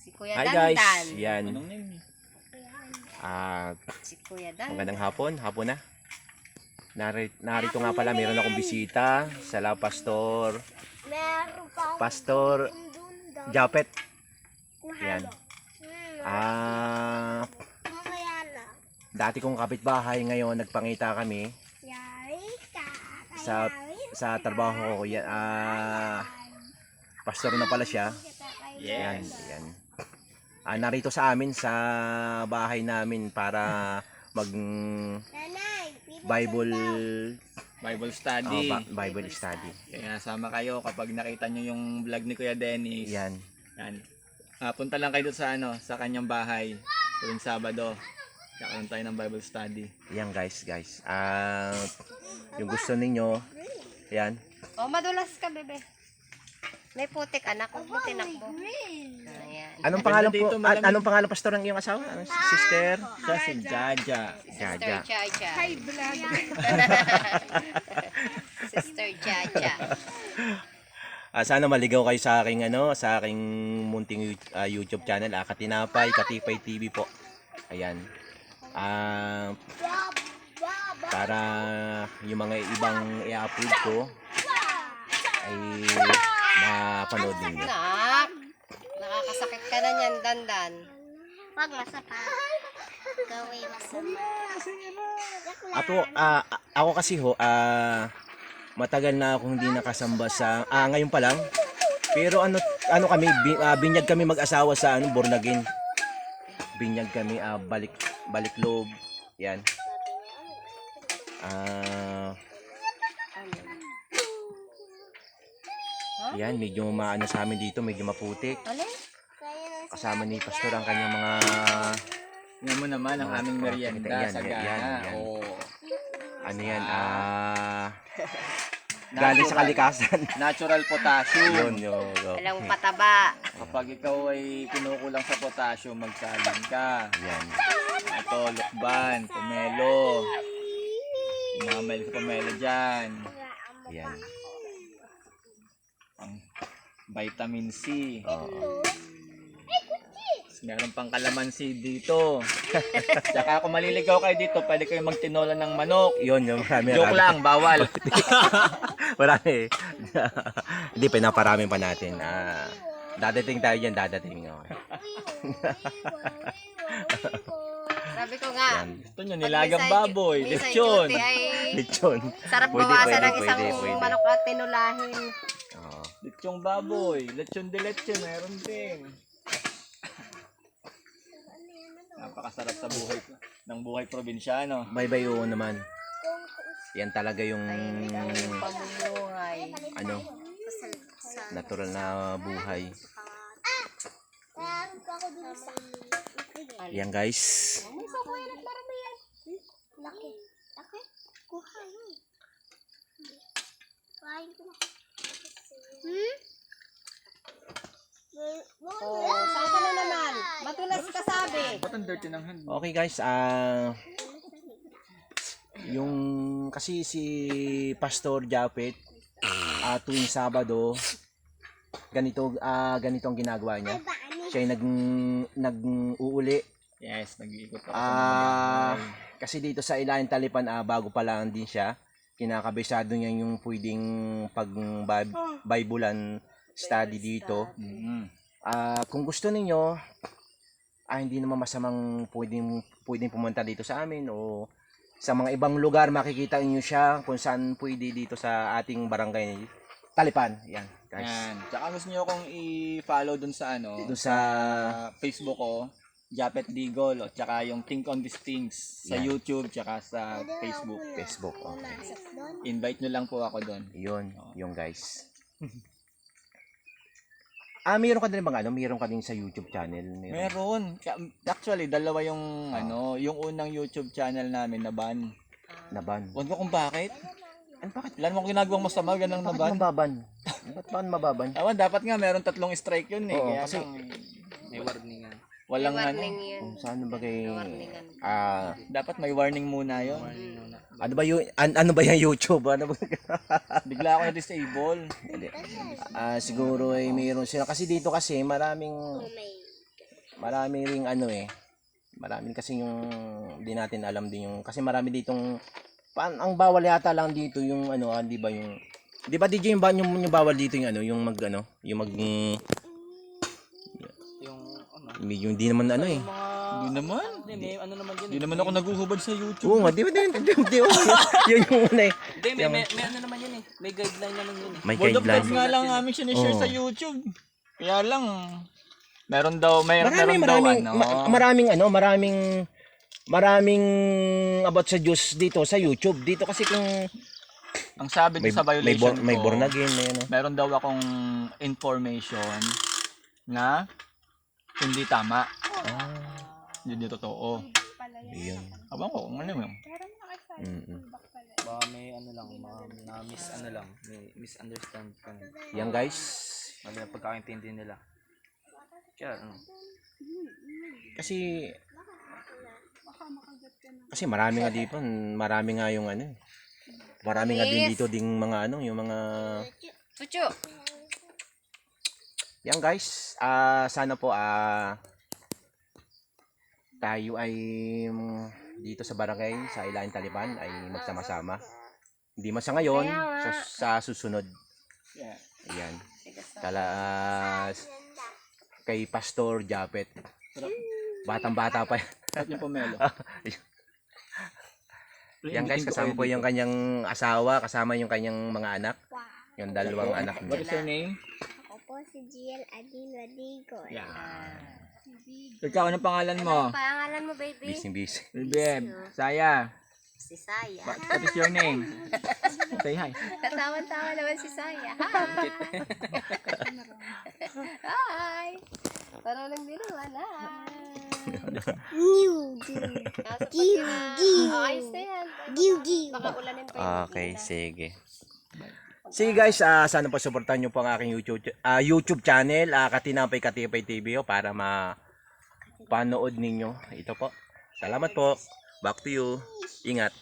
Si Kuya Hi Dandan. guys, yan. Anong name niya? Si Kuya Dandan. Magandang hapon na. Narito nga pala, meron akong bisita. Sala Pastor Japet. Yan. Dati kong kapitbahay, ngayon nagpangita kami sa trabaho ko. Yan, pastor na pala siya. Yan, yan. Narito sa amin sa bahay namin para mag Bible study. Bible study. Kaya sama kayo kapag nakita nyo yung vlog ni Kuya Dennis. Yan. Yan. Punta lang kayo doon sa sa kanyang bahay tuwing Sabado. Kakaroon tayo ng Bible study. Yan guys. Yung gusto ninyo, yan. Oh, madulas ka, bebe. May putik, anak. Huwag mo tinakbo. Ayan. Anong pangalan pastor ng iyong asawa? Sister? Siya si Jaja. Sister Jaja. Hi, vlog. Sister Jaja. Sana maligaw kayo sa aking munting YouTube channel, Katinapay, Katipay TV po. Ayan. Para yung mga ibang i-upload ko ay mapanood ninyo. Nak, nakakasakit ka na niyan, Dandan. Wag masapa. Gawin masama. Ako kasi matagal na akong hindi nakasamba sa ngayon pa lang. Pero ano kami binyag kami mag-asawa sa born again. Binyag kami balik loob. Yan. Yan, medyo maano sa amin dito, medyo maputik. Alin? Kasama ni pastor ang kanyang mga Tingnan mo naman ang aming merienda sa yan. gana. Oh. Ano yan, galing sa kalikasan. Natural potassium. Yun. Walang pataba. Kapag ikaw ay kinukulang sa potassium, magsalin ka. Yan. Ito, lukban, pomelo. Mga mahilig sa pomelo dyan. Yan. Ang vitamin C. Oo. Meron pang kalamansi dito. Tsaka kung maliligaw kayo dito, pwede kayo magtinola ng manok. Yun, marami. Joke lang, bawal. Marami. Hindi, pinaparami pa natin. Dadating tayo dyan, dadating. Sabi ko nga, Yan. Ito nyo, nilagang baboy, minsan lechon. duty ay Lechon. sarap Pwede, bawasan ng pwede, isang pwede. manok at tinulahin. Oo. Lechong baboy, lechon de leche, meron din. Napakasarap sa buhay probinsyano. Baybayo naman. Yan talaga yung Pamumuhay. natural na buhay. Yan guys. Laki. Kuha yun. Kain ko na. Oh, saan ka na naman? Matulas ka sabi. Ba't ang dirty ng hand? Okay guys, yung kasi si Pastor Japet tuwing Sabado ganitong ginagawa niya. Siya ay nag-uuli. Yes, nag-iikot ako sa mga bahay. Kasi dito sa Ilalim Talipan bago pa lang din siya. Kinakabisado niya yung pwedeng pag-Biblean study dito. Kung gusto niyo hindi naman masamang pwedeng pumunta dito sa amin o sa mga ibang lugar, makikita niyo siya kung saan pwede dito sa ating barangay Talipan. Yan, guys. Yan. Tsaka gusto nyo akong i-follow dun sa Dito sa Facebook ko, Japet Digol, o tsaka yung Think on These Things sa Yan. YouTube, tsaka sa Facebook. Okay. Invite nyo lang po ako doon. Yun, yung guys. Meron ka din meron ka din sa YouTube channel? Meron. Actually, dalawa yung yung unang YouTube channel namin na ban. Naban. Huwag ko kung bakit. Bakit? Wala namang ginagawang masama, ganang naban. Mababan? Ba't ba mababan? Dapat nga meron 3 strike yun eh. Oo, Kaya kasi may warning. Walang Warning yun. kung saan ba kay Warningan. dapat may warning muna yun. ano ba yung YouTube? Ano ba? Bigla ako na-disable. Siguro ay mayroon sila kasi dito kasi maraming marami ring ano eh. Marami kasi yung hindi natin alam din yung kasi marami ditong ang bawal yata lang dito yung ano, di ba yung di ba DJ yung bawal dito yung ano, yung mag ano, yung mag Yung ano? yung di naman ano eh. Hindi naman. Hindi, may ano naman yun. Hindi naman ako naguhubad sa YouTube. Oo nga, di ba din, yun yung una eh. Hindi, may ano naman yun eh. May guideline naman yun eh. May World of guideline. Gods nga lang namin sinishare Oo. sa YouTube. Kaya lang, meron daw Maraming about sa Diyos dito sa YouTube. Dito kasi kung ang sabi ko sa violation may ko, born again, may ano. meron daw akong information na hindi tama. Hindi totoo. Ayun. Abang ko, kung ano yun. Mm-mm. Baka may ano lang, may misunderstand kami. Yan guys. Mali na pagkakaintindi nila. Kaya ano? Kasi marami nga dito, marami nga yung ano eh. Marami nga din dito ding mga ano, yung mga Chuchu. yan guys. Sana po tayo ay dito sa barangay sa Ilaing Talipan ay magsama-sama. Hindi man sa ngayon, Kaya nga. sa susunod. Yeah. Ayan. Kay Pastor Japet. Batang-bata pa. At yung pomelo. Yan guys, kasama po yung kanyang asawa, kasama yung kanyang mga anak. Yung dalawang anak What is niya. your name? Ako po si Jiel Adin Radigo. Yeah. Ikaw, ano pangalan mo? Pangalan mo, baby? Busy. Beb, Saya. Si Saya. What is your name? Say hi. Katawan-tawa naman si Saya. Hi! Parang lang din naman. Giu, giu, giu. Ayos na yan. giu, giu. Baka ulanin pa yung Okay, bigla. sige. Sige guys, sana po supportan nyo po ang aking YouTube channel, Katinapay Katipay TV para mapanood ninyo. Ito po. Salamat po. Back to you. Ingat.